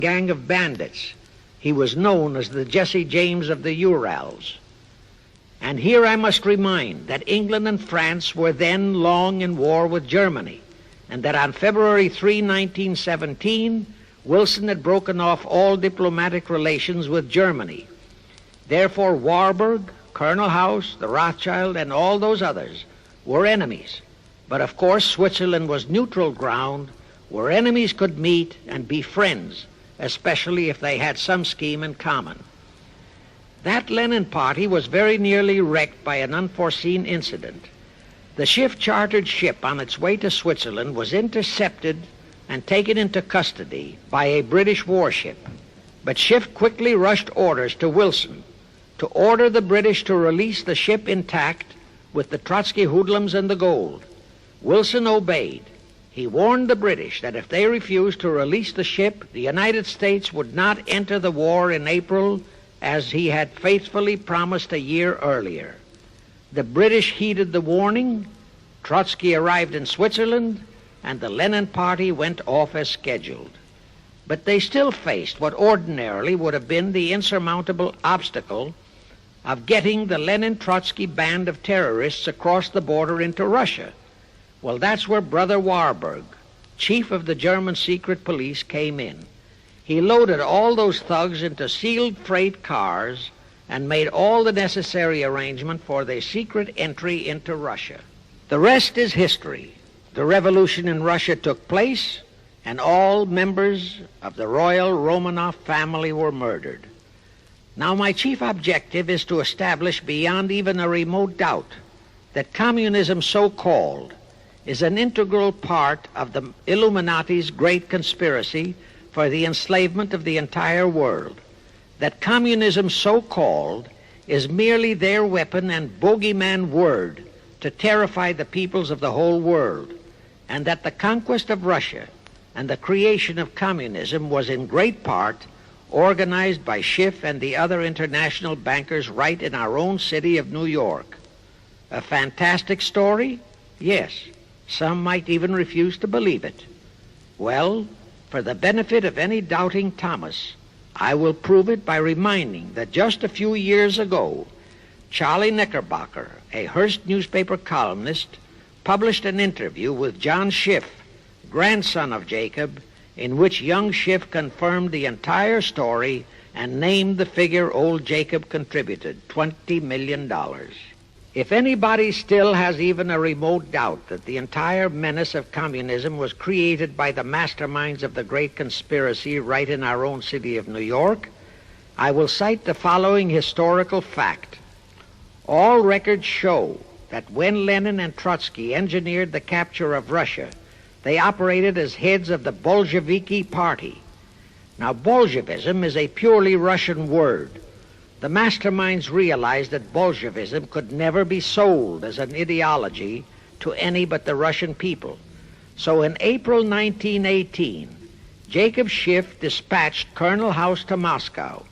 gang of bandits. He was known as the Jesse James of the Urals. And here I must remind that England and France were then long in war with Germany, and that on February 3, 1917, Wilson had broken off all diplomatic relations with Germany. Therefore, Warburg, Colonel House, the Rothschild, and all those others were enemies. But of course, Switzerland was neutral ground where enemies could meet and be friends, especially if they had some scheme in common. That Lenin party was very nearly wrecked by an unforeseen incident. The Schiff-chartered ship on its way to Switzerland was intercepted and taken into custody by a British warship. But Schiff quickly rushed orders to Wilson to order the British to release the ship intact with the Trotsky hoodlums and the gold. Wilson obeyed. He warned the British that if they refused to release the ship, the United States would not enter the war in April as he had faithfully promised a year earlier. The British heeded the warning. Trotsky arrived in Switzerland, and the Lenin party went off as scheduled. But they still faced what ordinarily would have been the insurmountable obstacle of getting the Lenin-Trotsky band of terrorists across the border into Russia. Well, that's where Brother Warburg, chief of the German secret police, came in. He loaded all those thugs into sealed freight cars and made all the necessary arrangement for their secret entry into Russia. The rest is history. The revolution in Russia took place, and all members of the royal Romanov family were murdered. Now, my chief objective is to establish beyond even a remote doubt that communism, so-called, is an integral part of the Illuminati's great conspiracy for the enslavement of the entire world, that communism, so-called, is merely their weapon and bogeyman word to terrify the peoples of the whole world, and that the conquest of Russia and the creation of communism was in great part organized by Schiff and the other international bankers right in our own city of New York. A fantastic story? Yes. Some might even refuse to believe it. Well, for the benefit of any doubting Thomas, I will prove it by reminding that just a few years ago, Charlie Knickerbocker, a Hearst newspaper columnist, published an interview with John Schiff, grandson of Jacob, in which young Schiff confirmed the entire story and named the figure old Jacob contributed, $20 million. If anybody still has even a remote doubt that the entire menace of communism was created by the masterminds of the great conspiracy right in our own city of New York, I will cite the following historical fact. All records show that when Lenin and Trotsky engineered the capture of Russia, they operated as heads of the Bolsheviki party. Now, Bolshevism is a purely Russian word. The masterminds realized that Bolshevism could never be sold as an ideology to any but the Russian people. So in April 1918, Jacob Schiff dispatched Colonel House to Moscow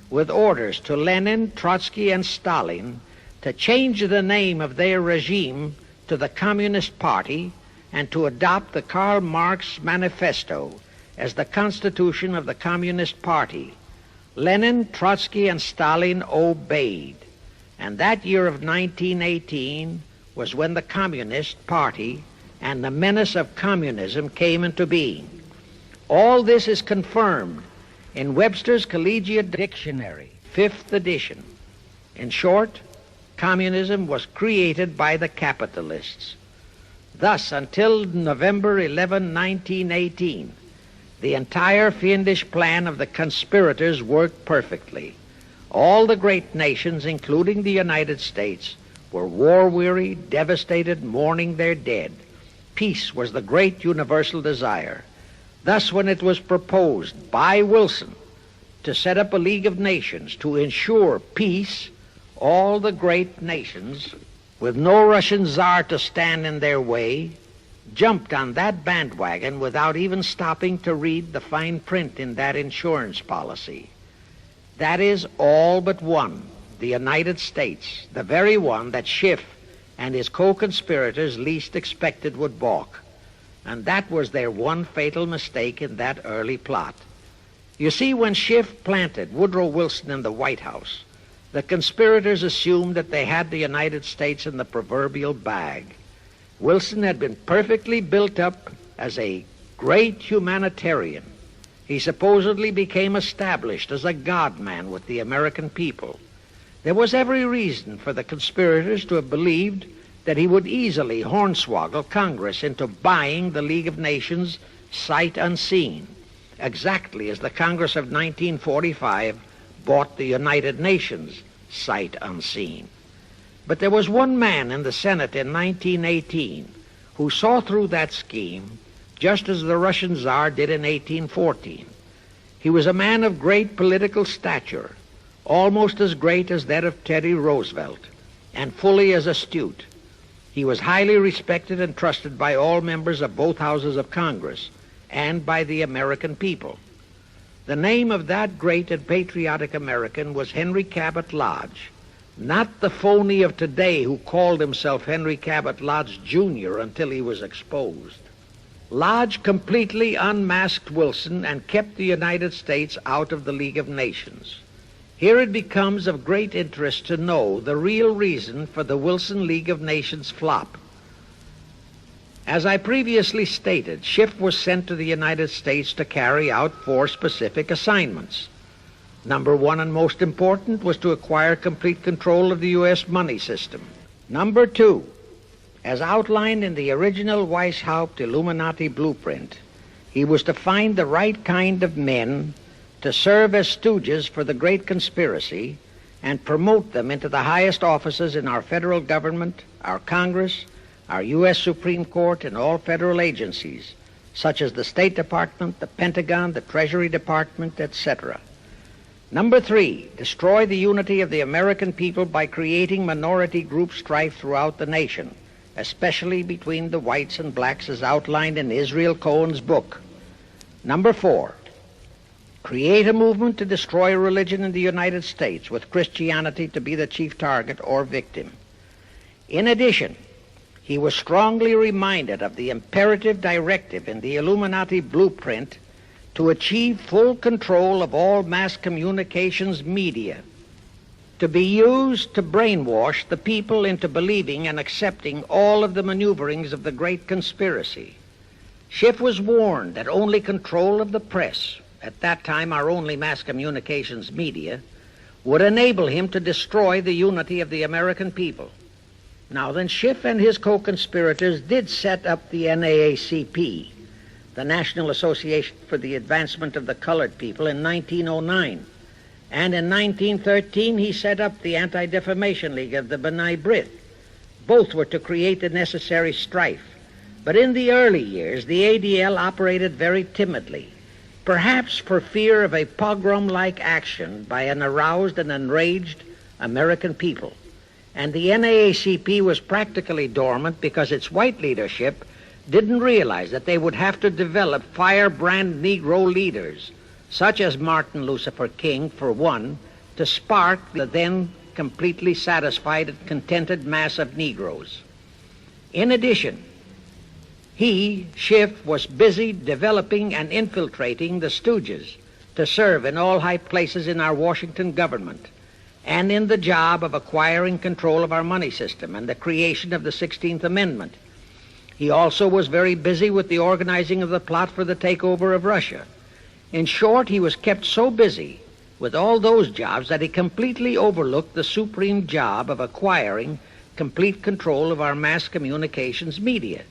with orders to Lenin, Trotsky, and Stalin to change the name of their regime to the Communist Party and to adopt the Karl Marx Manifesto as the constitution of the Communist Party. Lenin, Trotsky, and Stalin obeyed. And that year of 1918 was when the Communist Party and the menace of communism came into being. All this is confirmed in Webster's Collegiate Dictionary, 5th edition. In short, communism was created by the capitalists. Thus, until November 11, 1918, the entire fiendish plan of the conspirators worked perfectly. All the great nations, including the United States, were war-weary, devastated, mourning their dead. Peace was the great universal desire. Thus, when it was proposed by Wilson to set up a League of Nations to ensure peace, all the great nations, with no Russian czar to stand in their way, jumped on that bandwagon without even stopping to read the fine print in that insurance policy. That is all but one, the United States, the very one that Schiff and his co-conspirators least expected would balk. And that was their one fatal mistake in that early plot. You see, when Schiff planted Woodrow Wilson in the White House, the conspirators assumed that they had the United States in the proverbial bag. Wilson had been perfectly built up as a great humanitarian. He supposedly became established as a God-man with the American people. There was every reason for the conspirators to have believed that he would easily hornswoggle Congress into buying the League of Nations sight unseen, exactly as the Congress of 1945 bought the United Nations sight unseen. But there was one man in the Senate in 1918 who saw through that scheme just as the Russian Tsar did in 1814. He was a man of great political stature, almost as great as that of Teddy Roosevelt, and fully as astute. He was highly respected and trusted by all members of both houses of Congress and by the American people. The name of that great and patriotic American was Henry Cabot Lodge, not the phony of today who called himself Henry Cabot Lodge, Jr. until he was exposed. Lodge completely unmasked Wilson and kept the United States out of the League of Nations. Here it becomes of great interest to know the real reason for the Wilson League of Nations flop. As I previously stated, Schiff was sent to the United States to carry out 4 specific assignments. Number 1 and most important was to acquire complete control of the U.S. money system. Number 2, as outlined in the original Weishaupt Illuminati blueprint, he was to find the right kind of men to serve as stooges for the great conspiracy and promote them into the highest offices in our federal government, our Congress, our U.S. Supreme Court, and all federal agencies, such as the State Department, the Pentagon, the Treasury Department, etc. Number 3, destroy the unity of the American people by creating minority group strife throughout the nation, especially between the whites and blacks as outlined in Israel Cohen's book. Number 4, create a movement to destroy religion in the United States, with Christianity to be the chief target or victim. In addition, he was strongly reminded of the imperative directive in the Illuminati blueprint to achieve full control of all mass communications media, to be used to brainwash the people into believing and accepting all of the maneuverings of the great conspiracy. Schiff was warned that only control of the press, at that time our only mass communications media, would enable him to destroy the unity of the American people. Now then, Schiff and his co-conspirators did set up the NAACP, the National Association for the Advancement of the Colored People, in 1909. And in 1913 he set up the Anti-Defamation League of the B'nai B'rith. Both were to create the necessary strife. But in the early years, the ADL operated very timidly, perhaps for fear of a pogrom-like action by an aroused and enraged American people. And the NAACP was practically dormant because its white leadership didn't realize that they would have to develop firebrand Negro leaders, such as Martin Lucifer King, for one, to spark the then completely satisfied and contented mass of Negroes. In addition, he, Schiff, was busy developing and infiltrating the stooges to serve in all high places in our Washington government and in the job of acquiring control of our money system and the creation of the 16th Amendment. He also was very busy with the organizing of the plot for the takeover of Russia. In short, he was kept so busy with all those jobs that he completely overlooked the supreme job of acquiring complete control of our mass communications media.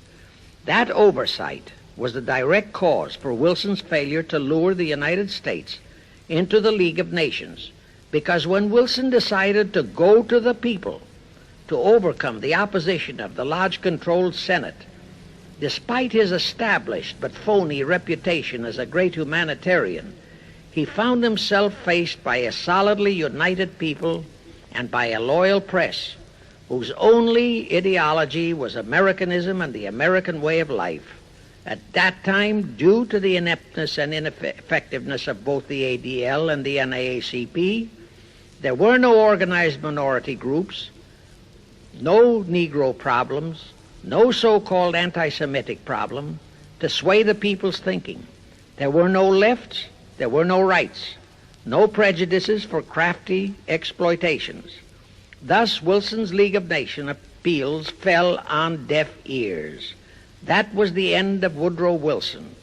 That oversight was the direct cause for Wilson's failure to lure the United States into the League of Nations, because when Wilson decided to go to the people to overcome the opposition of the Lodge-controlled Senate, despite his established but phony reputation as a great humanitarian, he found himself faced by a solidly united people and by a loyal press whose only ideology was Americanism and the American way of life. At that time, due to the ineptness and ineffectiveness of both the ADL and the NAACP, there were no organized minority groups, no Negro problems, no so-called anti-Semitic problem to sway the people's thinking. There were no lefts There were no rights, no prejudices for crafty exploitations. Thus, Wilson's League of Nations appeals fell on deaf ears. That was the end of Woodrow Wilson,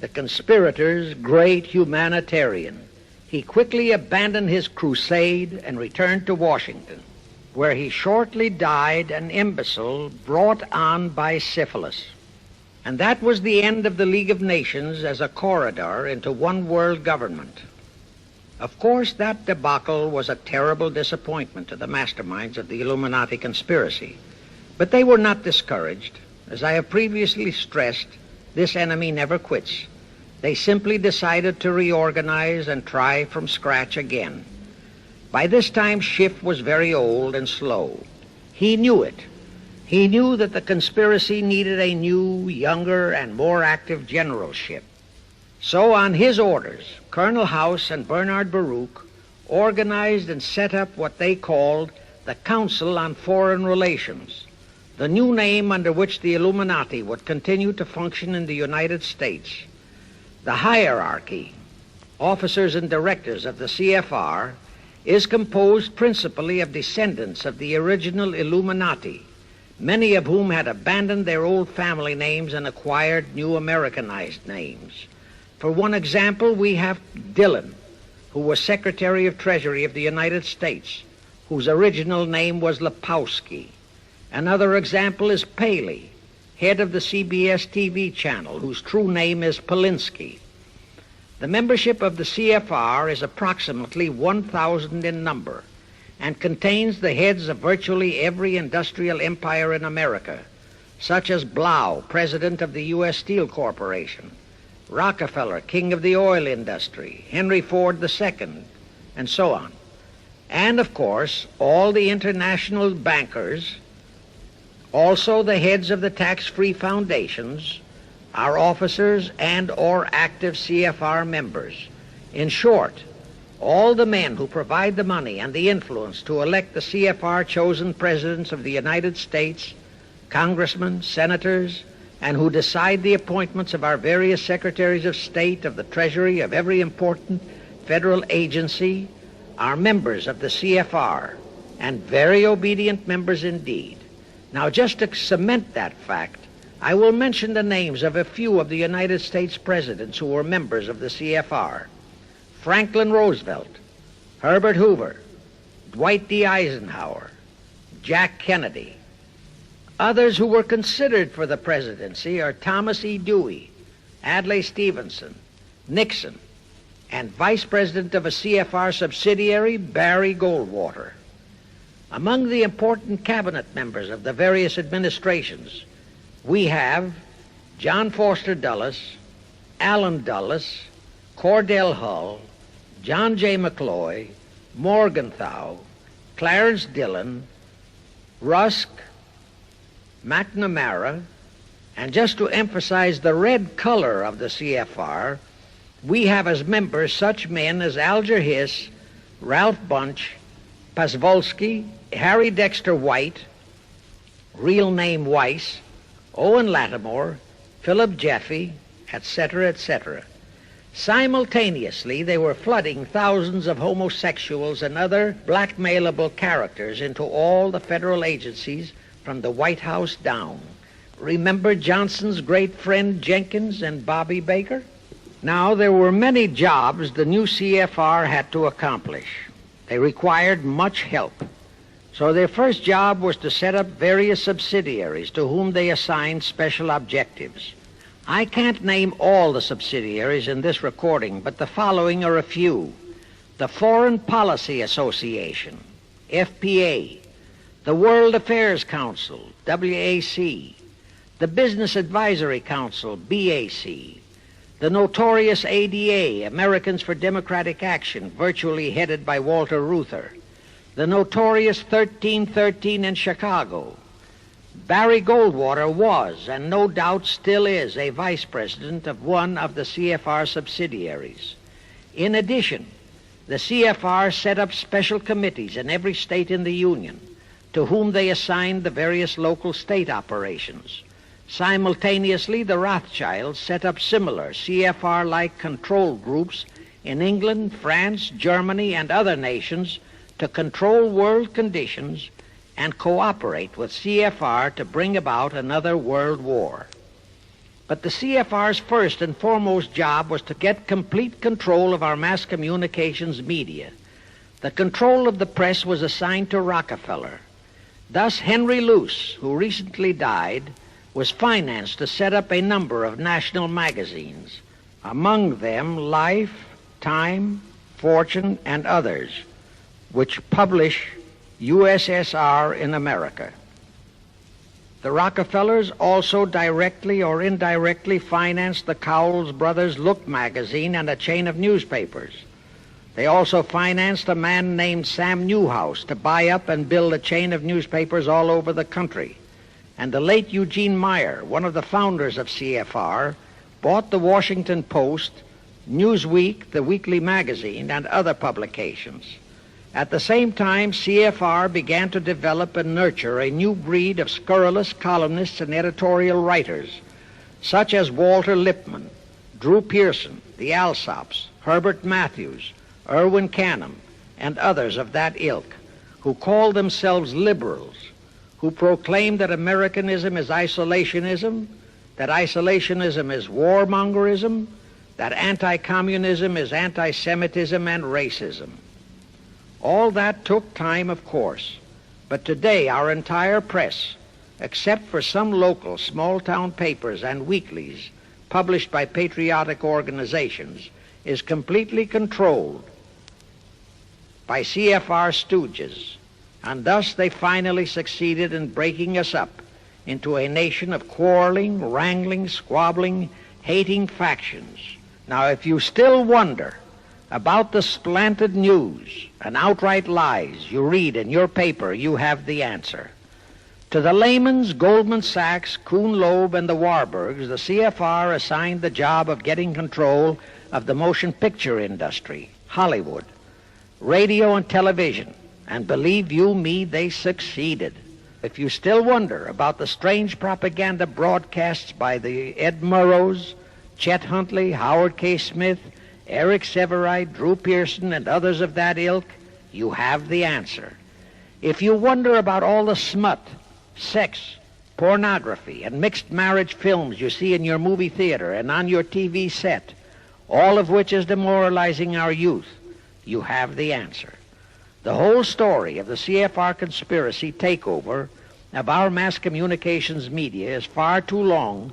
the conspirator's great humanitarian. He quickly abandoned his crusade and returned to Washington, where he shortly died an imbecile brought on by syphilis. And that was the end of the League of Nations as a corridor into one world government. Of course, that debacle was a terrible disappointment to the masterminds of the Illuminati conspiracy. But they were not discouraged. As I have previously stressed, this enemy never quits. They simply decided to reorganize and try from scratch again. By this time, Schiff was very old and slow. He knew it. He knew that the conspiracy needed a new, younger, and more active generalship. So on his orders, Colonel House and Bernard Baruch organized and set up what they called the Council on Foreign Relations, the new name under which the Illuminati would continue to function in the United States. The hierarchy, officers and directors of the CFR, is composed principally of descendants of the original Illuminati, many of whom had abandoned their old family names and acquired new Americanized names. For one example, we have Dillon, who was Secretary of Treasury of the United States, whose original name was Lepowski. Another example is Paley, head of the CBS TV channel, whose true name is Polinsky. The membership of the CFR is approximately 1,000 in number and contains the heads of virtually every industrial empire in America, such as Blau, president of the U.S. Steel Corporation, Rockefeller, king of the oil industry, Henry Ford II, and so on. And, of course, all the international bankers, also the heads of the tax-free foundations, are officers and or active CFR members. In short, all the men who provide the money and the influence to elect the CFR chosen presidents of the United States, congressmen, senators, and who decide the appointments of our various secretaries of state, of the Treasury, of every important federal agency, are members of the CFR, and very obedient members indeed. Now, just to cement that fact, I will mention the names of a few of the United States presidents who were members of the CFR. Franklin Roosevelt, Herbert Hoover, Dwight D. Eisenhower, Jack Kennedy. Others who were considered for the presidency are Thomas E. Dewey, Adlai Stevenson, Nixon, and Vice President of a CFR subsidiary, Barry Goldwater. Among the important cabinet members of the various administrations, we have John Foster Dulles, Allen Dulles, Cordell Hull, John J. McCloy, Morgenthau, Clarence Dillon, Rusk, McNamara, and just to emphasize the red color of the CFR, we have as members such men as Alger Hiss, Ralph Bunch, Pasvolsky, Harry Dexter White, real name Weiss, Owen Lattimore, Philip Jeffy, etc., etc. Simultaneously, they were flooding thousands of homosexuals and other blackmailable characters into all the federal agencies from the White House down. Remember Johnson's great friend Jenkins and Bobby Baker? Now, there were many jobs the new CFR had to accomplish. They required much help. So their first job was to set up various subsidiaries to whom they assigned special objectives. I can't name all the subsidiaries in this recording, but the following are a few. The Foreign Policy Association, FPA, the World Affairs Council, WAC, the Business Advisory Council, BAC, the notorious ADA, Americans for Democratic Action, virtually headed by Walter Reuther, the notorious 1313 in Chicago. Barry Goldwater was, and no doubt still is, a vice president of one of the CFR subsidiaries. In addition, the CFR set up special committees in every state in the Union, to whom they assigned the various local state operations. Simultaneously, the Rothschilds set up similar CFR-like control groups in England, France, Germany, and other nations to control world conditions and cooperate with CFR to bring about another world war. But the CFR's first and foremost job was to get complete control of our mass communications media. The control of the press was assigned to Rockefeller. Thus, Henry Luce, who recently died, was financed to set up a number of national magazines, among them Life, Time, Fortune, and others, which publish USSR in America. The Rockefellers also directly or indirectly financed the Cowles Brothers Look magazine and a chain of newspapers. They also financed a man named Sam Newhouse to buy up and build a chain of newspapers all over the country. And the late Eugene Meyer, one of the founders of CFR, bought the Washington Post, Newsweek, the weekly magazine, and other publications. At the same time, CFR began to develop and nurture a new breed of scurrilous columnists and editorial writers, such as Walter Lippmann, Drew Pearson, the Alsops, Herbert Matthews, Irwin Canham, and others of that ilk, who called themselves liberals, who proclaimed that Americanism is isolationism, that isolationism is warmongerism, that anti-communism is anti-Semitism and racism. All that took time, of course, but today our entire press, except for some local small-town papers and weeklies published by patriotic organizations, is completely controlled by CFR stooges, and thus they finally succeeded in breaking us up into a nation of quarreling, wrangling, squabbling, hating factions. Now, if you still wonder about the slanted news and outright lies you read in your paper, you have the answer. To the Lehmans, Goldman Sachs, Kuhn Loeb, and the Warburgs, the CFR assigned the job of getting control of the motion picture industry, Hollywood, radio and television, and believe you me, they succeeded. If you still wonder about the strange propaganda broadcasts by the Ed Murrows, Chet Huntley, Howard K. Smith, Eric Severide, Drew Pearson, and others of that ilk, you have the answer. If you wonder about all the smut, sex, pornography, and mixed marriage films you see in your movie theater and on your TV set, all of which is demoralizing our youth, you have the answer. The whole story of the CFR conspiracy takeover of our mass communications media is far too long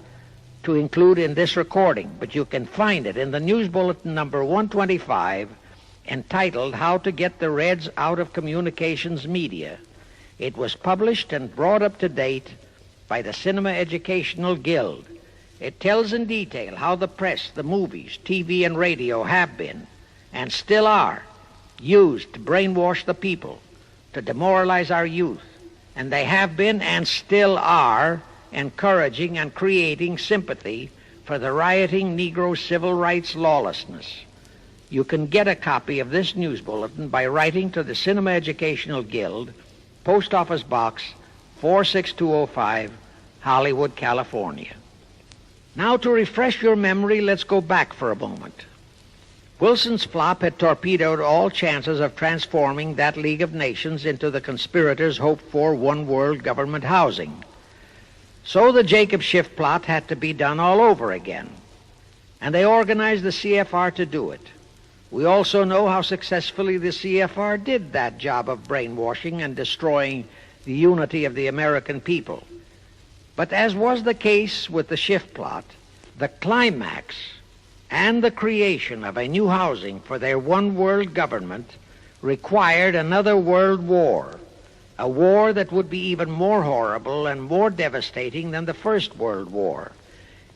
to include in this recording, but you can find it in the News Bulletin number 125, entitled How to Get the Reds Out of Communications Media. It was published and brought up to date by the Cinema Educational Guild. It tells in detail how the press, the movies, TV, and radio have been, and still are, used to brainwash the people, to demoralize our youth, and they have been and still are encouraging and creating sympathy for the rioting Negro civil rights lawlessness. You can get a copy of this news bulletin by writing to the Cinema Educational Guild, Post Office Box 46205, Hollywood, California. Now, to refresh your memory, let's go back for a moment. Wilson's flop had torpedoed all chances of transforming that League of Nations into the conspirators' hoped-for one-world government housing. So the Jacob Schiff plot had to be done all over again, and they organized the CFR to do it. We also know how successfully the CFR did that job of brainwashing and destroying the unity of the American people. But as was the case with the Schiff plot, the climax and the creation of a new housing for their one-world government required another world war, a war that would be even more horrible and more devastating than the First World War,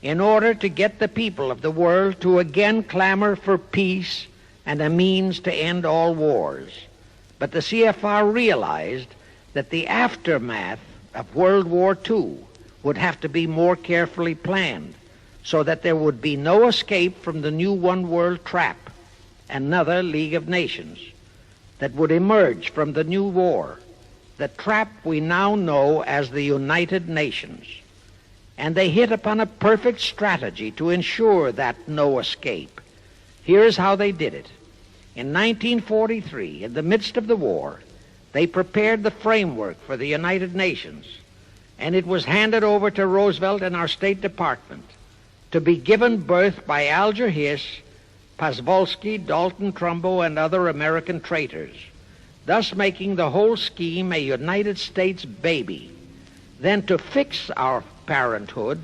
in order to get the people of the world to again clamor for peace and a means to end all wars. But the CFR realized that the aftermath of World War II would have to be more carefully planned, so that there would be no escape from the new one-world trap, another League of Nations, that would emerge from the new war, the trap we now know as the United Nations. and they hit upon a perfect strategy to ensure that no escape. Here's how they did it. In 1943, in the midst of the war, they prepared the framework for the United Nations, and it was handed over to Roosevelt and our State Department to be given birth by Alger Hiss, Pasvolsky, Dalton Trumbo, and other American traitors, thus making the whole scheme a United States baby. Then to fix our parenthood,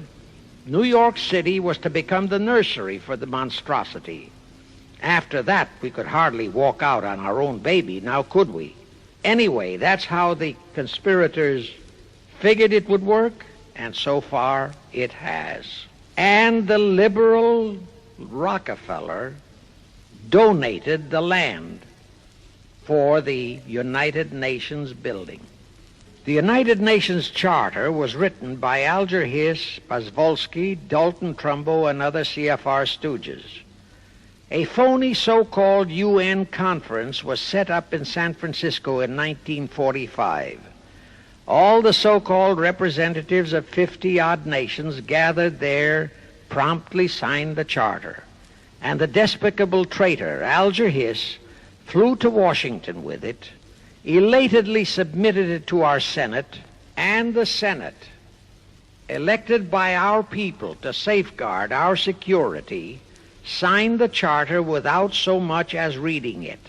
New York City was to become the nursery for the monstrosity. After that, we could hardly walk out on our own baby, now could we? Anyway, that's how the conspirators figured it would work, and so far it has. And the liberal Rockefeller donated the land for the United Nations building. The United Nations Charter was written by Alger Hiss, Pasvolsky, Dalton Trumbo, and other CFR stooges. A phony so-called UN conference was set up in San Francisco in 1945. All the so-called representatives of 50-odd nations gathered there, promptly signed the charter, and the despicable traitor Alger Hiss flew to Washington with it, elatedly submitted it to our Senate, and the Senate, elected by our people to safeguard our security, signed the charter without so much as reading it.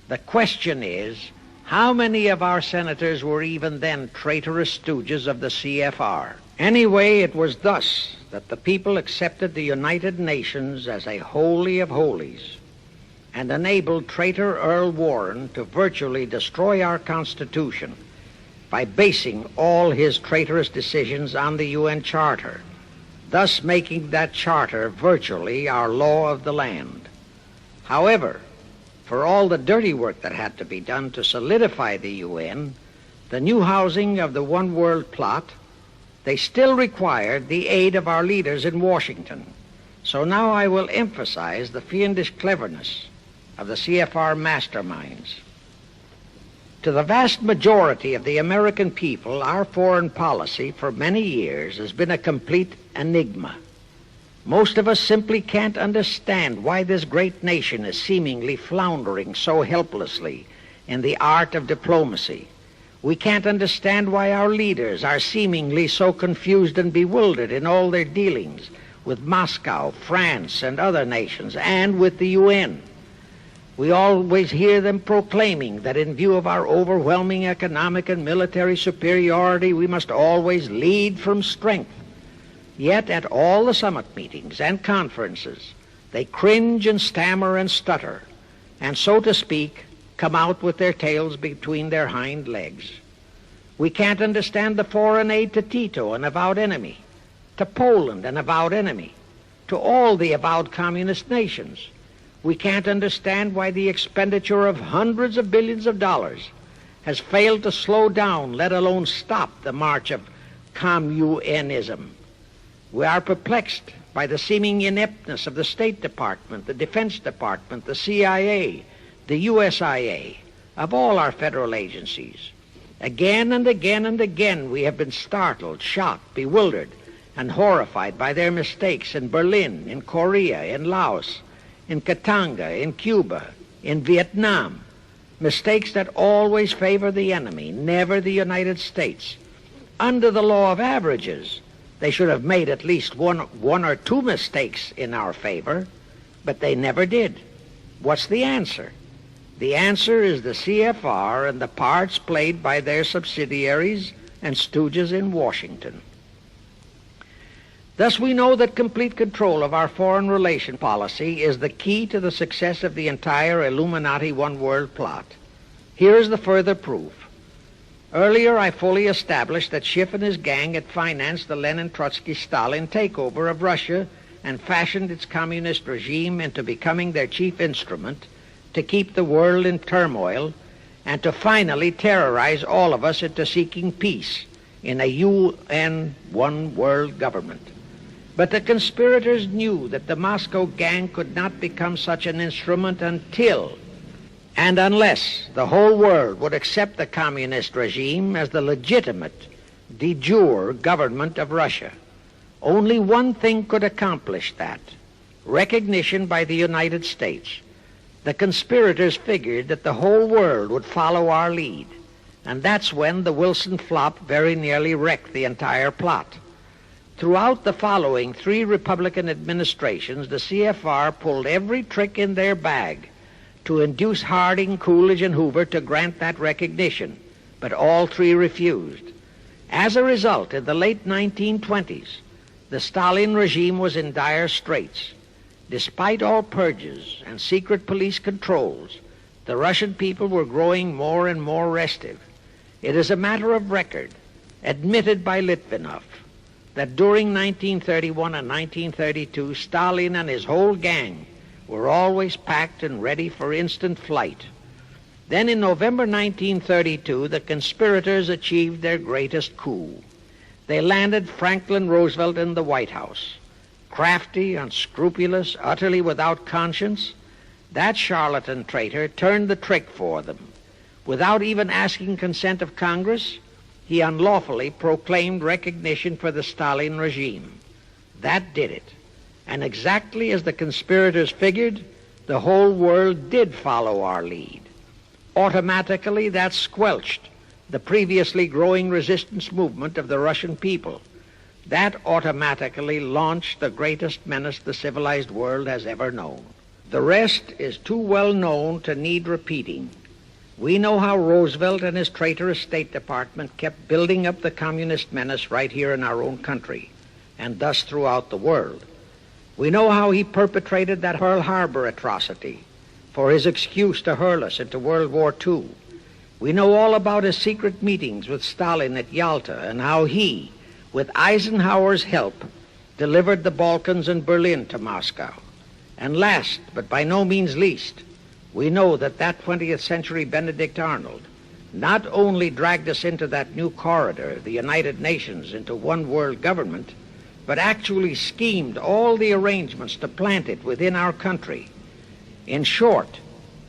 The question is, how many of our senators were even then traitorous stooges of the CFR? Anyway, it was thus that the people accepted the United Nations as a holy of holies, and enabled traitor Earl Warren to virtually destroy our Constitution by basing all his traitorous decisions on the UN Charter, thus making that charter virtually our law of the land. However, for all the dirty work that had to be done to solidify the UN, the new housing of the One World plot, they still required the aid of our leaders in Washington. So now I will emphasize the fiendish cleverness of the CFR masterminds. To the vast majority of the American people, our foreign policy for many years has been a complete enigma. Most of us simply can't understand why this great nation is seemingly floundering so helplessly in the art of diplomacy. We can't understand why our leaders are seemingly so confused and bewildered in all their dealings with Moscow, France, and other nations, and with the UN. We always hear them proclaiming that in view of our overwhelming economic and military superiority, we must always lead from strength. Yet at all the summit meetings and conferences, they cringe and stammer and stutter, and so to speak, come out with their tails between their hind legs. We can't understand the foreign aid to Tito, an avowed enemy, to Poland, an avowed enemy, to all the avowed communist nations. We can't understand why the expenditure of hundreds of billions of dollars has failed to slow down, let alone stop, the march of communism. We are perplexed by the seeming ineptness of the State Department, the Defense Department, the CIA, the USIA, of all our federal agencies. Again and again and again we have been startled, shocked, bewildered, and horrified by their mistakes in Berlin, in Korea, in Laos, in Katanga, in Cuba, in Vietnam, mistakes that always favor the enemy, never the United States. Under the law of averages, they should have made at least one or two mistakes in our favor, but they never did. What's the answer? The answer is the CFR and the parts played by their subsidiaries and stooges in Washington. Thus we know that complete control of our foreign relation policy is the key to the success of the entire Illuminati One World plot. Here is the further proof. Earlier I fully established that Schiff and his gang had financed the Lenin-Trotsky-Stalin takeover of Russia and fashioned its communist regime into becoming their chief instrument to keep the world in turmoil and to finally terrorize all of us into seeking peace in a UN One World government. But the conspirators knew that the Moscow gang could not become such an instrument until and unless the whole world would accept the communist regime as the legitimate, de jure government of Russia. Only one thing could accomplish that: recognition by the United States. The conspirators figured that the whole world would follow our lead, and that's when the Wilson flop very nearly wrecked the entire plot. Throughout the following 3 Republican administrations, the CFR pulled every trick in their bag to induce Harding, Coolidge, and Hoover to grant that recognition, but all 3 refused. As a result, in the late 1920s, the Stalin regime was in dire straits. Despite all purges and secret police controls, the Russian people were growing more and more restive. It is a matter of record, admitted by Litvinov, that during 1931 and 1932, Stalin and his whole gang were always packed and ready for instant flight. Then in November 1932, the conspirators achieved their greatest coup. They landed Franklin Roosevelt in the White House. Crafty, unscrupulous, utterly without conscience, that charlatan traitor turned the trick for them. Without even asking consent of Congress, he unlawfully proclaimed recognition for the Stalin regime. That did it. And exactly as the conspirators figured, the whole world did follow our lead. Automatically, that squelched the previously growing resistance movement of the Russian people. That automatically launched the greatest menace the civilized world has ever known. The rest is too well known to need repeating. We know how Roosevelt and his traitorous State Department kept building up the communist menace right here in our own country, and thus throughout the world. We know how he perpetrated that Pearl Harbor atrocity for his excuse to hurl us into World War II. We know all about his secret meetings with Stalin at Yalta and how he, with Eisenhower's help, delivered the Balkans and Berlin to Moscow. And last, but by no means least, we know that 20th century Benedict Arnold not only dragged us into that new corridor, the United Nations, into one world government, but actually schemed all the arrangements to plant it within our country. In short,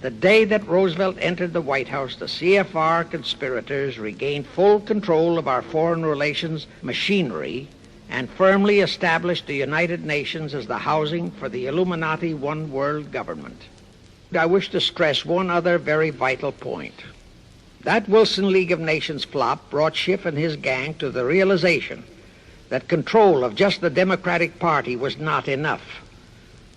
the day that Roosevelt entered the White House, the CFR conspirators regained full control of our foreign relations machinery and firmly established the United Nations as the housing for the Illuminati one world government. I wish to stress one other very vital point. That Wilson League of Nations flop brought Schiff and his gang to the realization that control of just the Democratic Party was not enough.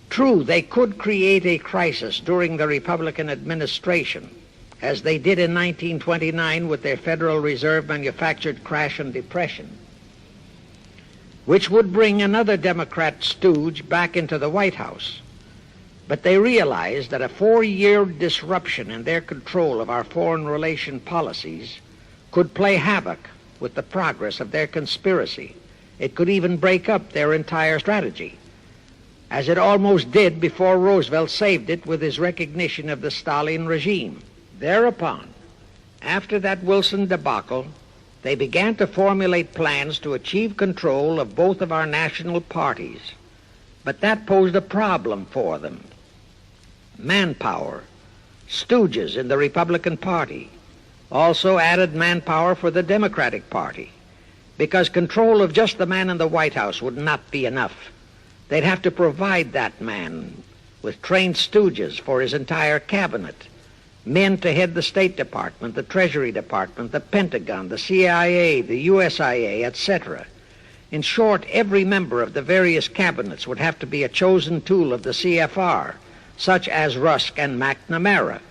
True, they could create a crisis during the Republican administration, as they did in 1929 with their Federal Reserve manufactured crash and depression, which would bring another Democrat stooge back into the White House. But they realized that a 4-year disruption in their control of our foreign relation policies could play havoc with the progress of their conspiracy. It could even break up their entire strategy, as it almost did before Roosevelt saved it with his recognition of the Stalin regime. Thereupon, after that Wilson debacle, they began to formulate plans to achieve control of both of our national parties. But that posed a problem for them. Manpower. Stooges in the Republican Party also added manpower for the Democratic Party, because control of just the man in the White House would not be enough. They'd have to provide that man with trained stooges for his entire cabinet, men to head the State Department, the Treasury Department, the Pentagon, the CIA, the USIA, etc. In short, every member of the various cabinets would have to be a chosen tool of the CFR, such as Rusk and McNamara.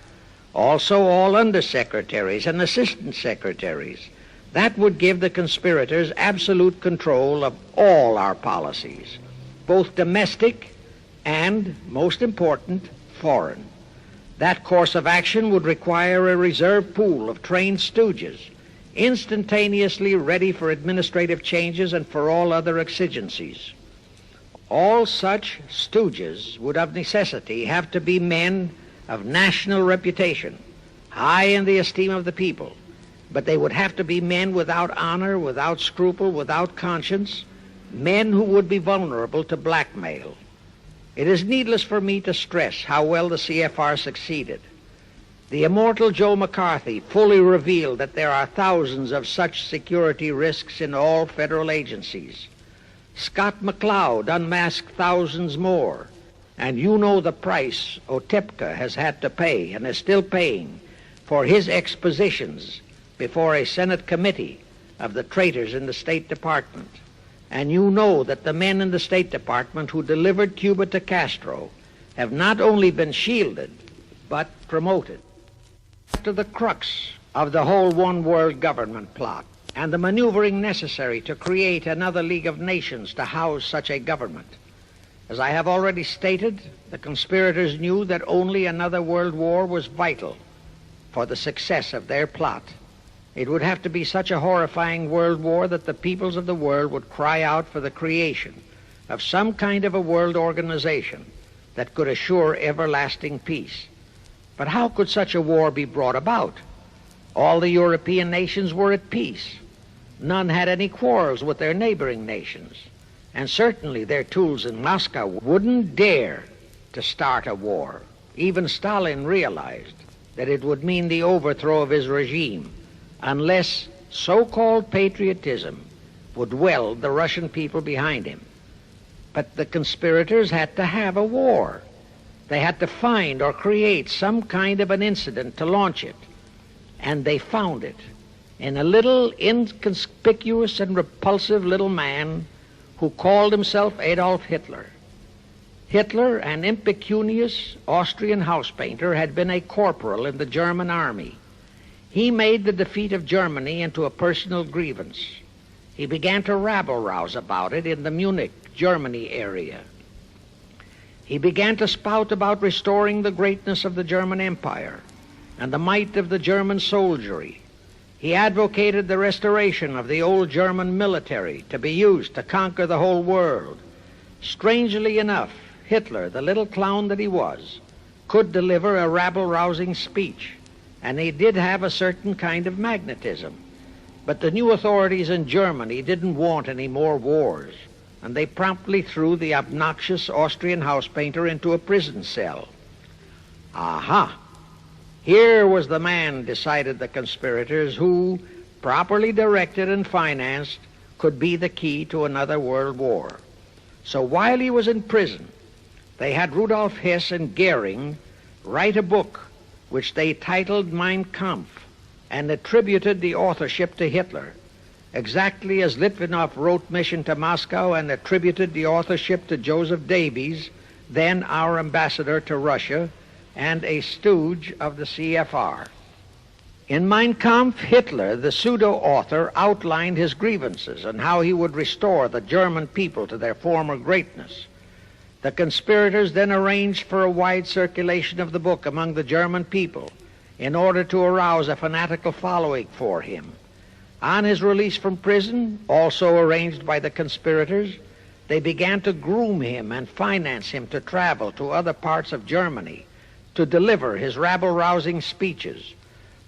Also all undersecretaries and assistant secretaries. That would give the conspirators absolute control of all our policies, both domestic and, most important, foreign. That course of action would require a reserve pool of trained stooges, instantaneously ready for administrative changes and for all other exigencies. All such stooges would of necessity have to be men of national reputation, high in the esteem of the people, but they would have to be men without honor, without scruple, without conscience, men who would be vulnerable to blackmail. It is needless for me to stress how well the CFR succeeded. The immortal Joe McCarthy fully revealed that there are thousands of such security risks in all federal agencies. Scott McLeod unmasked thousands more. And you know the price Otepka has had to pay and is still paying for his expositions before a Senate committee of the traitors in the State Department. And you know that the men in the State Department who delivered Cuba to Castro have not only been shielded, but promoted. To the crux of the whole one-world government plot and the maneuvering necessary to create another League of Nations to house such a government. As I have already stated, the conspirators knew that only another world war was vital for the success of their plot. It would have to be such a horrifying world war that the peoples of the world would cry out for the creation of some kind of a world organization that could assure everlasting peace. But how could such a war be brought about? All the European nations were at peace. None had any quarrels with their neighboring nations. And certainly their tools in Moscow wouldn't dare to start a war. Even Stalin realized that it would mean the overthrow of his regime unless so-called patriotism would weld the Russian people behind him. But the conspirators had to have a war. They had to find or create some kind of an incident to launch it. And they found it in a little inconspicuous and repulsive little man who called himself Adolf Hitler. Hitler, an impecunious Austrian house painter, had been a corporal in the German army. He made the defeat of Germany into a personal grievance. He began to rabble-rouse about it in the Munich, Germany area. He began to spout about restoring the greatness of the German Empire and the might of the German soldiery. He advocated the restoration of the old German military to be used to conquer the whole world. Strangely enough, Hitler, the little clown that he was, could deliver a rabble-rousing speech, and he did have a certain kind of magnetism. But the new authorities in Germany didn't want any more wars, and they promptly threw the obnoxious Austrian house painter into a prison cell. Aha! Here was the man, decided the conspirators, who, properly directed and financed, could be the key to another world war. So while he was in prison, they had Rudolf Hess and Goering write a book which they titled Mein Kampf and attributed the authorship to Hitler, exactly as Litvinov wrote Mission to Moscow and attributed the authorship to Joseph Davies, then our ambassador to Russia, and a stooge of the CFR. In Mein Kampf, Hitler, the pseudo-author, outlined his grievances and how he would restore the German people to their former greatness. The conspirators then arranged for a wide circulation of the book among the German people in order to arouse a fanatical following for him. On his release from prison, also arranged by the conspirators, they began to groom him and finance him to travel to other parts of Germany to deliver his rabble-rousing speeches.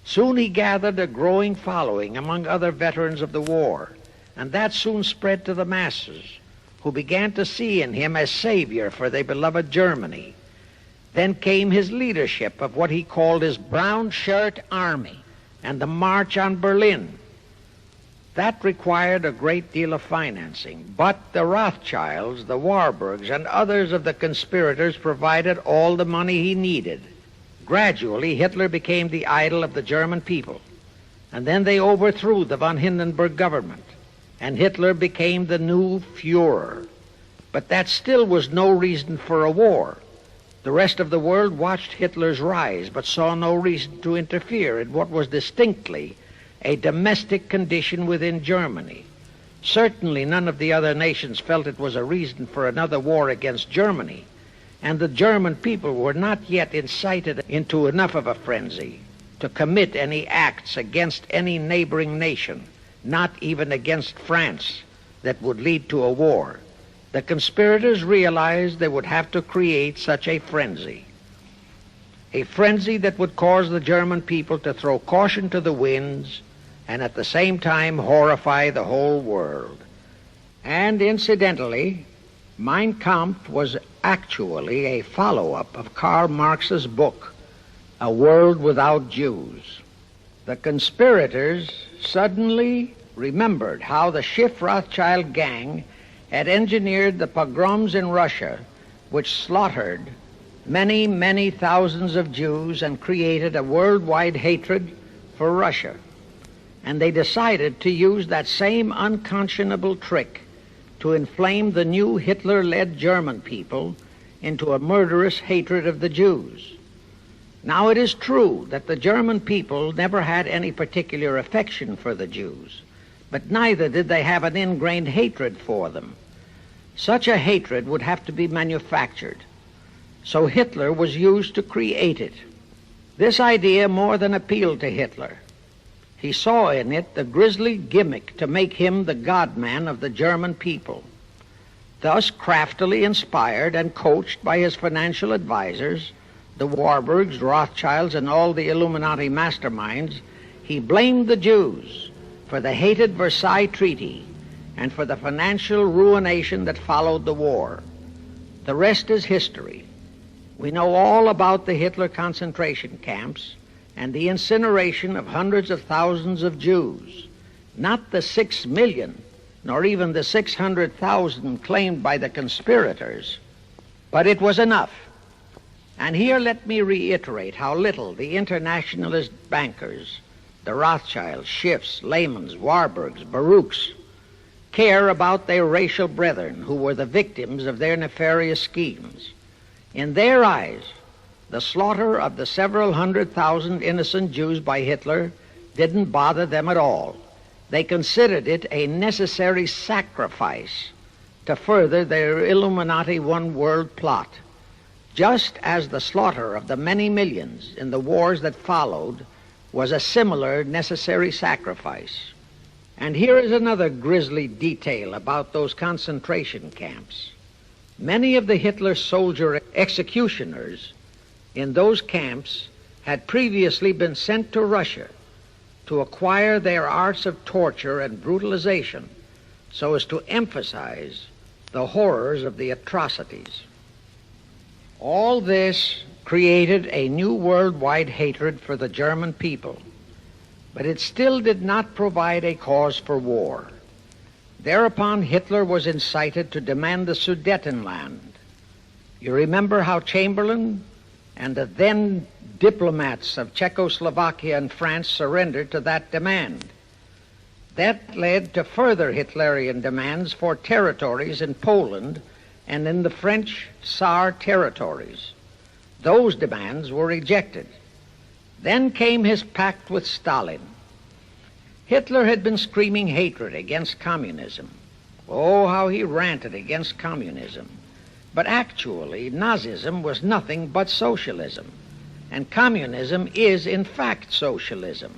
Soon he gathered a growing following among other veterans of the war, and that soon spread to the masses, who began to see in him a savior for their beloved Germany. Then came his leadership of what he called his Brown Shirt Army and the March on Berlin. That required a great deal of financing, but the Rothschilds, the Warburgs, and others of the conspirators provided all the money he needed. Gradually, Hitler became the idol of the German people, and then they overthrew the von Hindenburg government, and Hitler became the new Führer. But that still was no reason for a war. The rest of the world watched Hitler's rise, but saw no reason to interfere in what was distinctly a domestic condition within Germany. Certainly none of the other nations felt it was a reason for another war against Germany, and the German people were not yet incited into enough of a frenzy to commit any acts against any neighboring nation, not even against France, that would lead to a war. The conspirators realized they would have to create such a frenzy that would cause the German people to throw caution to the winds and at the same time horrify the whole world. And incidentally, Mein Kampf was actually a follow-up of Karl Marx's book, A World Without Jews. The conspirators suddenly remembered how the Schiff Rothschild gang had engineered the pogroms in Russia, which slaughtered many, many thousands of Jews and created a worldwide hatred for Russia. And they decided to use that same unconscionable trick to inflame the new Hitler-led German people into a murderous hatred of the Jews. Now, it is true that the German people never had any particular affection for the Jews, but neither did they have an ingrained hatred for them. Such a hatred would have to be manufactured, so Hitler was used to create it. This idea more than appealed to Hitler. He saw in it the grisly gimmick to make him the God-man of the German people. Thus, craftily inspired and coached by his financial advisors, the Warburgs, Rothschilds, and all the Illuminati masterminds, he blamed the Jews for the hated Versailles Treaty and for the financial ruination that followed the war. The rest is history. We know all about the Hitler concentration camps and the incineration of hundreds of thousands of Jews, not the 6 million, nor even the 600,000 claimed by the conspirators, but it was enough. And here let me reiterate how little the internationalist bankers, the Rothschilds, Schiffs, Lehmans, Warburgs, Baruchs, care about their racial brethren who were the victims of their nefarious schemes. In their eyes, the slaughter of the several 100,000 innocent Jews by Hitler didn't bother them at all. They considered it a necessary sacrifice to further their Illuminati one-world plot, just as the slaughter of the many millions in the wars that followed was a similar necessary sacrifice. And here is another grisly detail about those concentration camps. Many of the Hitler soldier executioners in those camps had previously been sent to Russia to acquire their arts of torture and brutalization so as to emphasize the horrors of the atrocities. All this created a new worldwide hatred for the German people, but it still did not provide a cause for war. Thereupon Hitler was incited to demand the Sudetenland. You remember how Chamberlain and the then diplomats of Czechoslovakia and France surrendered to that demand. That led to further Hitlerian demands for territories in Poland and in the French Tsar territories. Those demands were rejected. Then came his pact with Stalin. Hitler had been screaming hatred against communism. Oh, how he ranted against communism. But actually, Nazism was nothing but socialism, and communism is, in fact, socialism.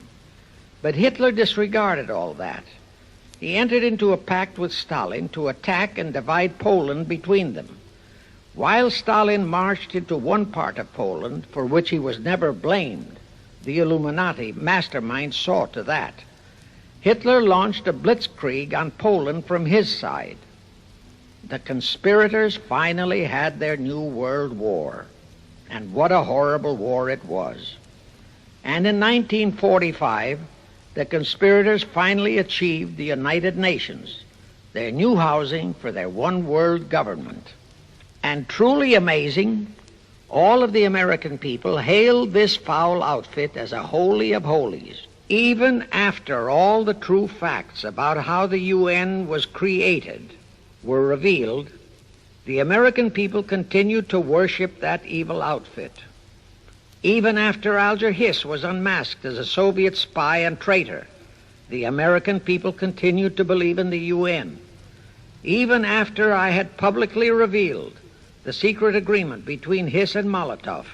But Hitler disregarded all that. He entered into a pact with Stalin to attack and divide Poland between them. While Stalin marched into one part of Poland, for which he was never blamed, the Illuminati mastermind saw to that. Hitler launched a blitzkrieg on Poland from his side. The conspirators finally had their new world war, and what a horrible war it was. And in 1945, the conspirators finally achieved the United Nations, their new housing for their one world government. And truly amazing, all of the American people hailed this foul outfit as a holy of holies. Even after all the true facts about how the UN was created were revealed, the American people continued to worship that evil outfit. Even after Alger Hiss was unmasked as a Soviet spy and traitor, the American people continued to believe in the UN. Even after I had publicly revealed the secret agreement between Hiss and Molotov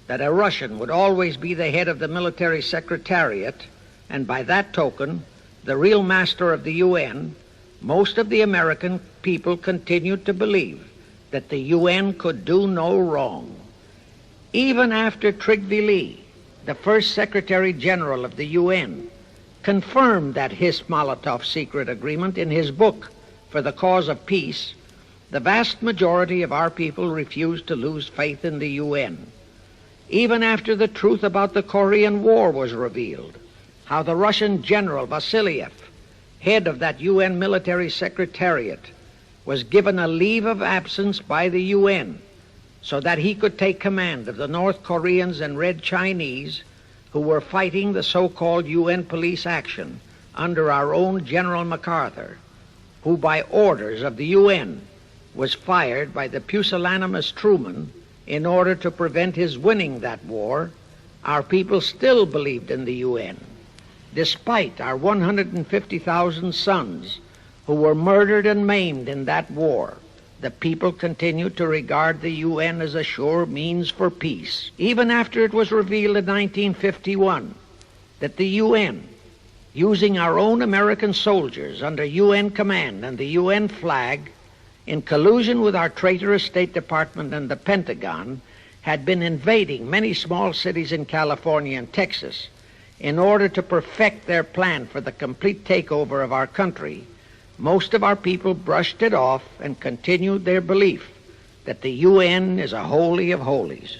that a Russian would always be the head of the military secretariat, and by that token, the real master of the UN, most of the American people continued to believe that the UN could do no wrong. Even after Tocqueville, the first Secretary General of the UN, confirmed that Hiss-Molotov secret agreement in his book For the Cause of Peace, the vast majority of our people refused to lose faith in the UN. Even after the truth about the Korean War was revealed, how the Russian General Vasiliev, head of that UN military secretariat, was given a leave of absence by the UN so that he could take command of the North Koreans and Red Chinese who were fighting the so-called UN police action under our own General MacArthur, who by orders of the UN was fired by the pusillanimous Truman in order to prevent his winning that war, our people still believed in the UN. Despite our 150,000 sons who were murdered and maimed in that war, the people continued to regard the UN as a sure means for peace, even after it was revealed in 1951 that the UN, using our own American soldiers under UN command and the UN flag, in collusion with our traitorous State Department and the Pentagon, had been invading many small cities in California and Texas in order to perfect their plan for the complete takeover of our country. Most of our people brushed it off and continued their belief that the UN is a holy of holies.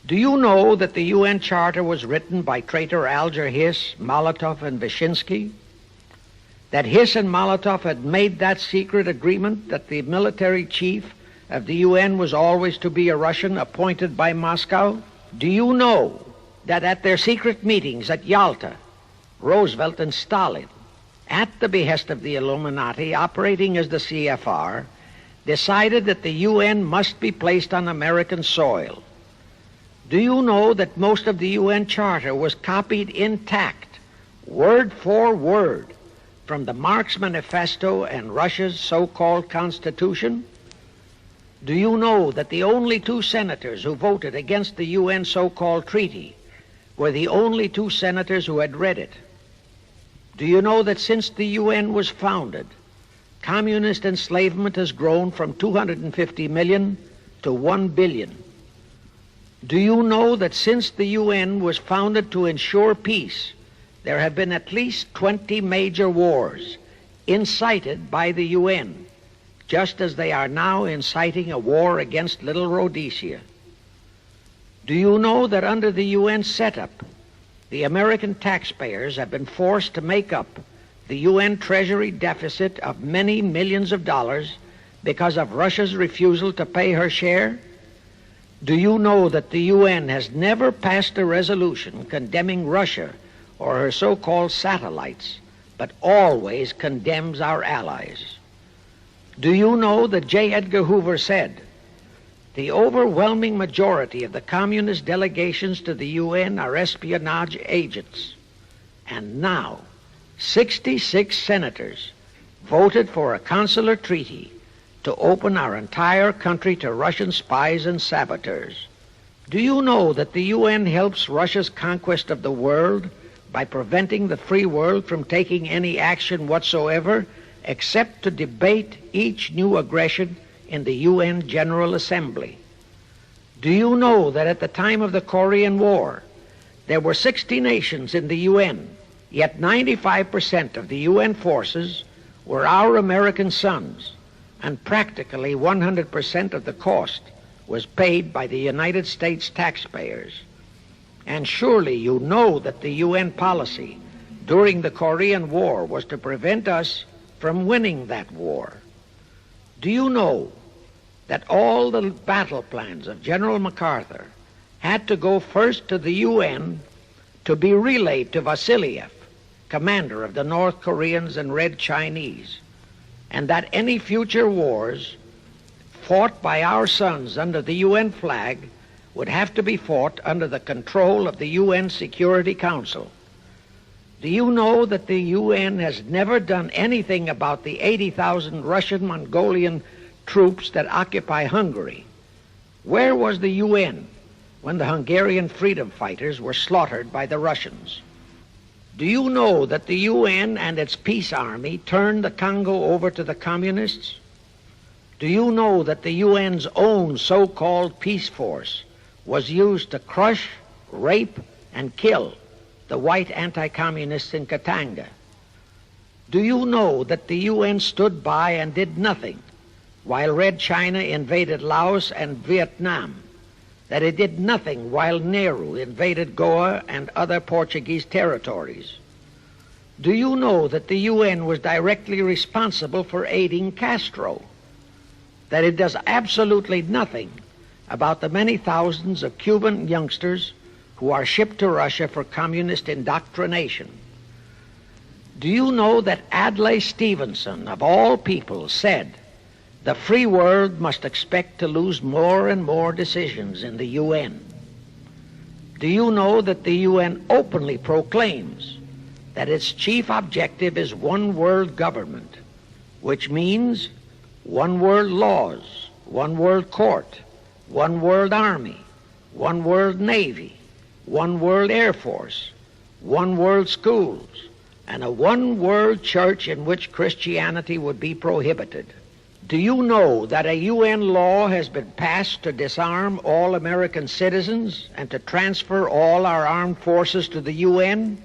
Do you know that the UN Charter was written by traitor Alger Hiss, Molotov, and Wyszynski? That Hiss and Molotov had made that secret agreement that the military chief of the UN was always to be a Russian appointed by Moscow? Do you know that at their secret meetings at Yalta, Roosevelt and Stalin, at the behest of the Illuminati, operating as the CFR, decided that the UN must be placed on American soil? Do you know that most of the UN Charter was copied intact, word for word, from the Marx Manifesto and Russia's so-called Constitution? Do you know that the only two senators who voted against the UN so-called treaty were the only two senators who had read it? Do you know that since the UN was founded, communist enslavement has grown from 250 million to 1 billion? Do you know that since the UN was founded to ensure peace, there have been at least 20 major wars incited by the UN, just as they are now inciting a war against Little Rhodesia? Do you know that under the UN setup, the American taxpayers have been forced to make up the UN Treasury deficit of many millions of dollars because of Russia's refusal to pay her share? Do you know that the UN has never passed a resolution condemning Russia or her so-called satellites, but always condemns our allies? Do you know that J. Edgar Hoover said, "The overwhelming majority of the communist delegations to the UN are espionage agents"? And now, 66 senators voted for a consular treaty to open our entire country to Russian spies and saboteurs. Do you know that the UN helps Russia's conquest of the world by preventing the free world from taking any action whatsoever except to debate each new aggression in the UN General Assembly? Do you know that at the time of the Korean War, there were 60 nations in the UN, yet 95% of the UN forces were our American sons, and practically 100% of the cost was paid by the United States taxpayers? And surely you know that the UN policy during the Korean War was to prevent us from winning that war. Do you know that all the battle plans of General MacArthur had to go first to the UN to be relayed to Vasiliev, commander of the North Koreans and Red Chinese, and that any future wars fought by our sons under the UN flag would have to be fought under the control of the UN Security Council? Do you know that the UN has never done anything about the 80,000 Russian Mongolian troops that occupy Hungary? Where was the UN when the Hungarian freedom fighters were slaughtered by the Russians? Do you know that the UN and its peace army turned the Congo over to the communists? Do you know that the UN's own so-called peace force was used to crush, rape, and kill the white anti-communists in Katanga? Do you know that the UN stood by and did nothing while Red China invaded Laos and Vietnam? That it did nothing while Nehru invaded Goa and other Portuguese territories? Do you know that the UN was directly responsible for aiding Castro? That it does absolutely nothing about the many thousands of Cuban youngsters who are shipped to Russia for communist indoctrination? Do you know that Adlai Stevenson, of all people, said the free world must expect to lose more and more decisions in the UN? Do you know that the UN openly proclaims that its chief objective is one world government, which means one world laws, one world court, one world army, one world navy, one world air force, one world schools, and a one world church in which Christianity would be prohibited? Do you know that a UN law has been passed to disarm all American citizens and to transfer all our armed forces to the UN?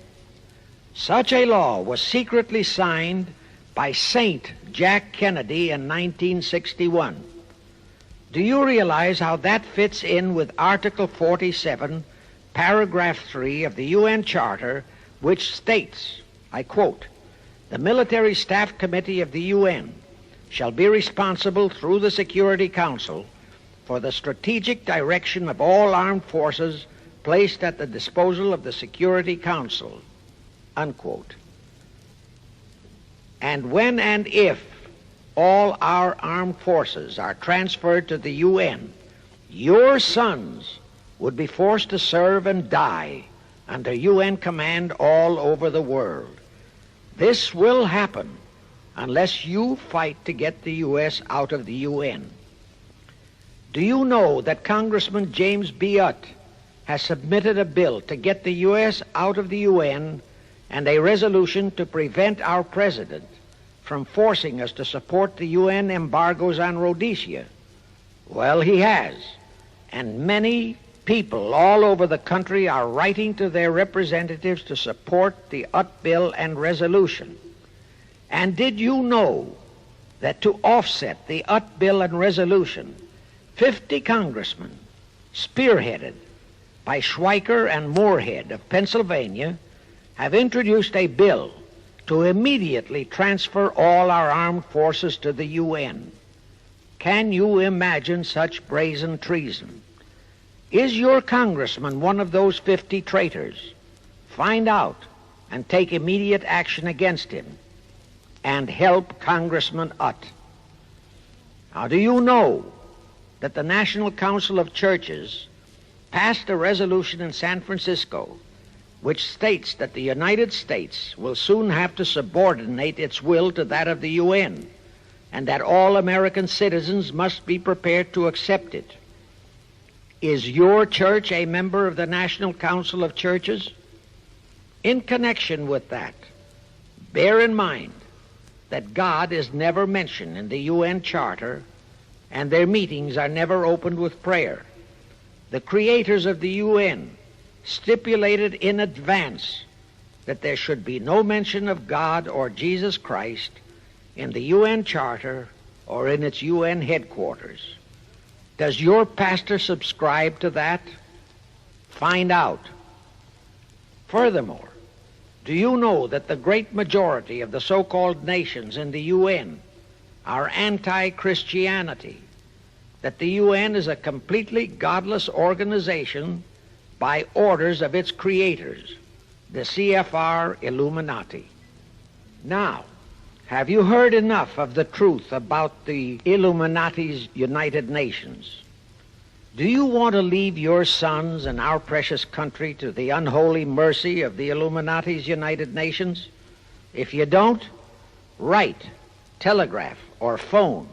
Such a law was secretly signed by Saint Jack Kennedy in 1961. Do you realize how that fits in with Article 47, Paragraph 3 of the UN Charter, which states, I quote, "The Military Staff Committee of the UN shall be responsible through the Security Council for the strategic direction of all armed forces placed at the disposal of the Security Council," unquote. And when and if all our armed forces are transferred to the UN, your sons would be forced to serve and die under UN command all over the world. This will happen unless you fight to get the U.S. out of the UN. Do you know that Congressman James B. Utt has submitted a bill to get the U.S. out of the UN and a resolution to prevent our president from forcing us to support the UN embargoes on Rhodesia? Well, he has, and many people all over the country are writing to their representatives to support the Utt bill and resolution. And did you know that to offset the Utt bill and resolution, 50 congressmen, spearheaded by Schweiker and Moorhead of Pennsylvania, have introduced a bill to immediately transfer all our armed forces to the UN? Can you imagine such brazen treason? Is your congressman one of those 50 traitors? Find out and take immediate action against him and help Congressman Utt. Now, do you know that the National Council of Churches passed a resolution in San Francisco which states that the United States will soon have to subordinate its will to that of the UN, and that all American citizens must be prepared to accept it? Is your church a member of the National Council of Churches? In connection with that, bear in mind that God is never mentioned in the UN Charter, and their meetings are never opened with prayer. The creators of the UN stipulated in advance that there should be no mention of God or Jesus Christ in the UN Charter or in its UN headquarters. Does your pastor subscribe to that? Find out. Furthermore, do you know that the great majority of the so-called nations in the UN are anti-Christianity, that the UN is a completely godless organization by orders of its creators, the CFR Illminati? Now, have you heard enough of the truth about the Illuminati's United Nations? Do you want to leave your sons and our precious country to the unholy mercy of the Illuminati's United Nations? If you don't, write, telegraph, or phone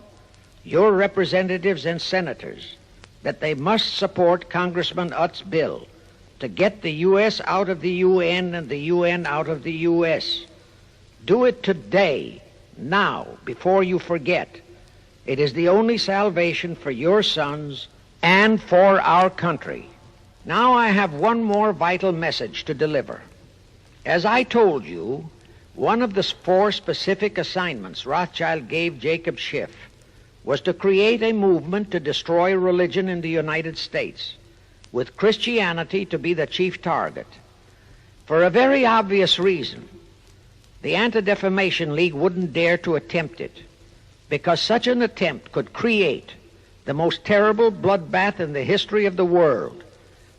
your representatives and senators that they must support Congressman Utt's bill to get the U.S. out of the UN and the UN out of the U.S. Do it today, now, before you forget. It is the only salvation for your sons and for our country. Now I have one more vital message to deliver. As I told you, one of the 4 specific assignments Rothschild gave Jacob Schiff was to create a movement to destroy religion in the United States, with Christianity to be the chief target. For a very obvious reason. The Anti-Defamation League wouldn't dare to attempt it, because such an attempt could create the most terrible bloodbath in the history of the world,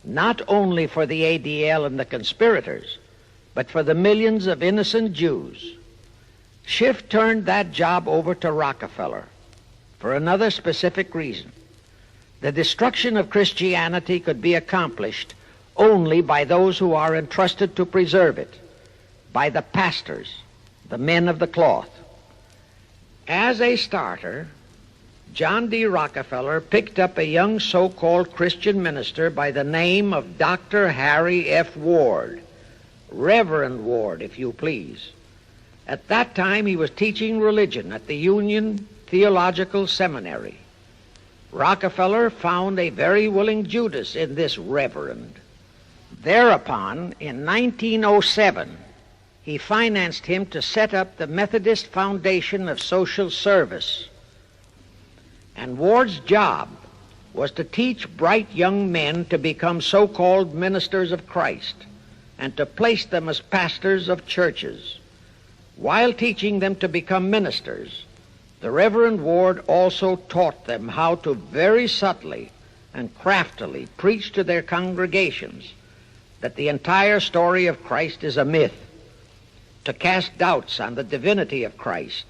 not only for the ADL and the conspirators, but for the millions of innocent Jews. Schiff turned that job over to Rockefeller for another specific reason. The destruction of Christianity could be accomplished only by those who are entrusted to preserve it, by the pastors, the men of the cloth. As a starter, John D. Rockefeller picked up a young so-called Christian minister by the name of Dr. Harry F. Ward, Reverend Ward, if you please. At that time, he was teaching religion at the Union Theological Seminary. Rockefeller found a very willing Judas in this reverend. Thereupon, in 1907, he financed him to set up the Methodist Foundation of Social Service. And Ward's job was to teach bright young men to become so-called ministers of Christ and to place them as pastors of churches. While teaching them to become ministers, the Reverend Ward also taught them how to very subtly and craftily preach to their congregations that the entire story of Christ is a myth, to cast doubts on the divinity of Christ,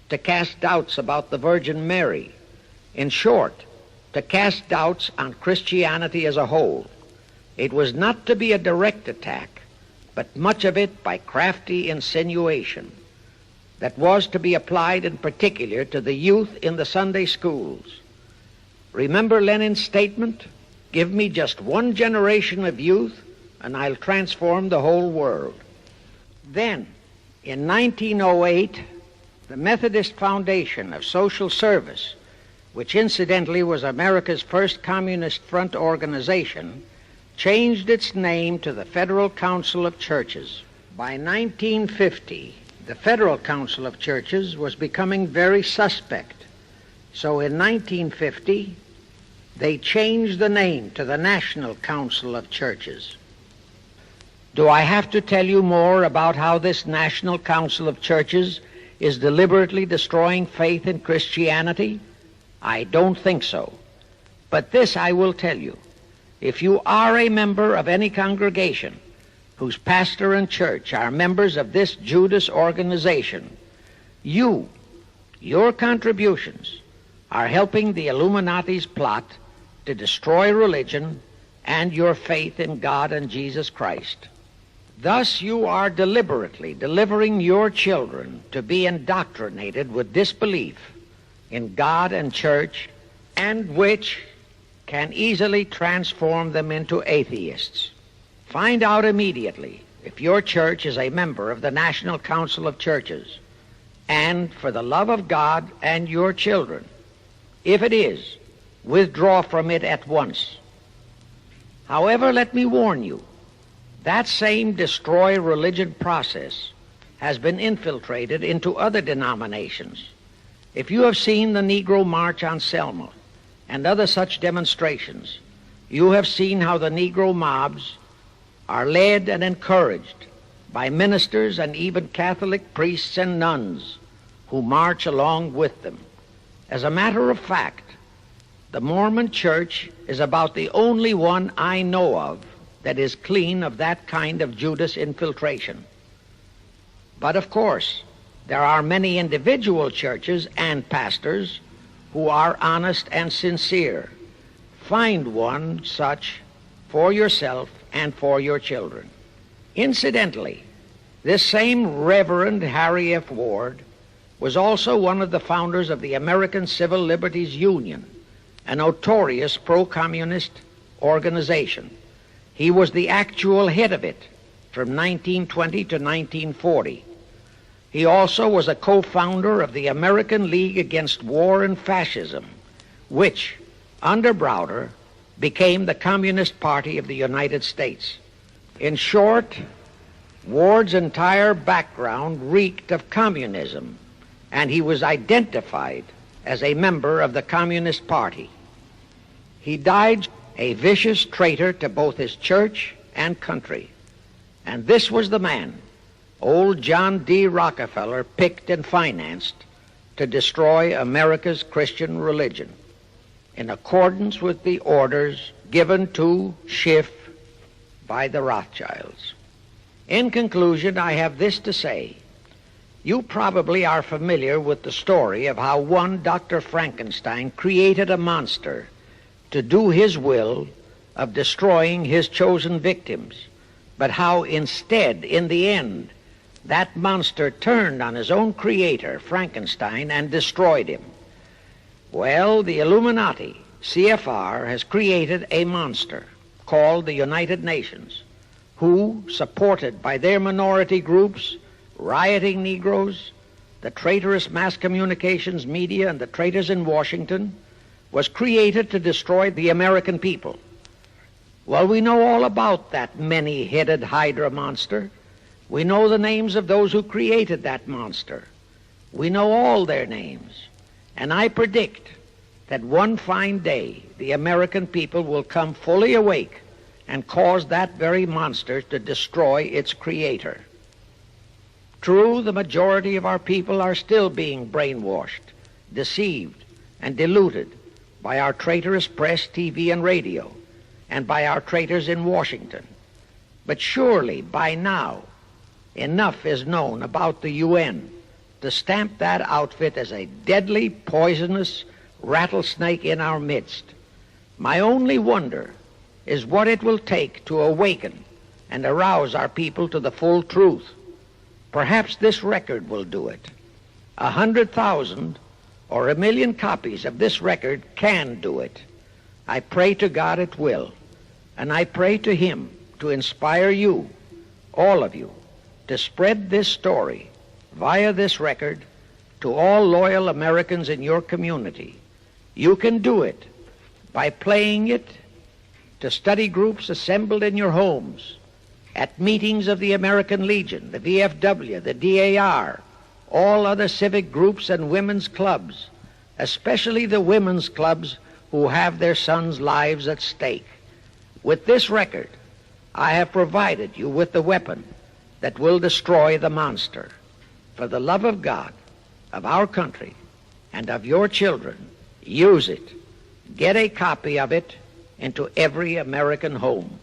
to cast doubts about the Virgin Mary. In short, to cast doubts on Christianity as a whole. It was not to be a direct attack, but much of it by crafty insinuation that was to be applied in particular to the youth in the Sunday schools. Remember Lenin's statement, "Give me just one generation of youth and I'll transform the whole world." Then, in 1908, the Methodist Foundation of Social Service, which incidentally was America's first Communist Front organization, changed its name to the Federal Council of Churches. By 1950, the Federal Council of Churches was becoming very suspect. So in 1950, they changed the name to the National Council of Churches. Do I have to tell you more about how this National Council of Churches is deliberately destroying faith in Christianity? I don't think so. But this I will tell you. If you are a member of any congregation whose pastor and church are members of this Judas organization, your contributions are helping the Illuminati's plot to destroy religion and your faith in God and Jesus Christ. Thus you are deliberately delivering your children to be indoctrinated with disbelief in God and church, and which can easily transform them into atheists. Find out immediately if your church is a member of the National Council of Churches, and for the love of God and your children, if it is, withdraw from it at once. However, let me warn you, that same destroy religion process has been infiltrated into other denominations. If you have seen the Negro March on Selma and other such demonstrations, you have seen how the Negro mobs are led and encouraged by ministers and even Catholic priests and nuns who march along with them. As a matter of fact, the Mormon Church is about the only one I know of that is clean of that kind of Judas infiltration. But of course, there are many individual churches and pastors who are honest and sincere. Find one such for yourself and for your children. Incidentally, this same Reverend Harry F. Ward was also one of the founders of the American Civil Liberties Union, a notorious pro-communist organization. He was the actual head of it from 1920 to 1940. He also was a co-founder of the American League Against War and Fascism, which, under Browder, became the Communist Party of the United States. In short, Ward's entire background reeked of communism, and he was identified as a member of the Communist Party. He died a vicious traitor to both his church and country, and this was the man old John D. Rockefeller picked and financed to destroy America's Christian religion in accordance with the orders given to Schiff by the Rothschilds. In conclusion, I have this to say. You probably are familiar with the story of how one Dr. Frankenstein created a monster to do his will of destroying his chosen victims, but how instead, in the end, that monster turned on his own creator, Frankenstein, and destroyed him. Well, the Illuminati, CFR, has created a monster called the United Nations, who, supported by their minority groups, rioting Negroes, the traitorous mass communications media, and the traitors in Washington, was created to destroy the American people. Well, we know all about that many-headed Hydra monster. We know the names of those who created that monster. We know all their names. And I predict that one fine day the American people will come fully awake and cause that very monster to destroy its creator. True, the majority of our people are still being brainwashed, deceived, and deluded by our traitorous press, TV, and radio, and by our traitors in Washington. But surely, by now, enough is known about the UN to stamp that outfit as a deadly, poisonous rattlesnake in our midst. My only wonder is what it will take to awaken and arouse our people to the full truth. Perhaps this record will do it. 100,000 or 1,000,000 copies of this record can do it. I pray to God it will, and I pray to Him to inspire you, all of you, to spread this story via this record to all loyal Americans in your community. You can do it by playing it to study groups assembled in your homes, at meetings of the American Legion, the VFW, the DAR, all other civic groups and women's clubs, especially the women's clubs who have their sons' lives at stake. With this record, I have provided you with the weapon that will destroy the monster. For the love of God, of our country, and of your children, use it. Get a copy of it into every American home.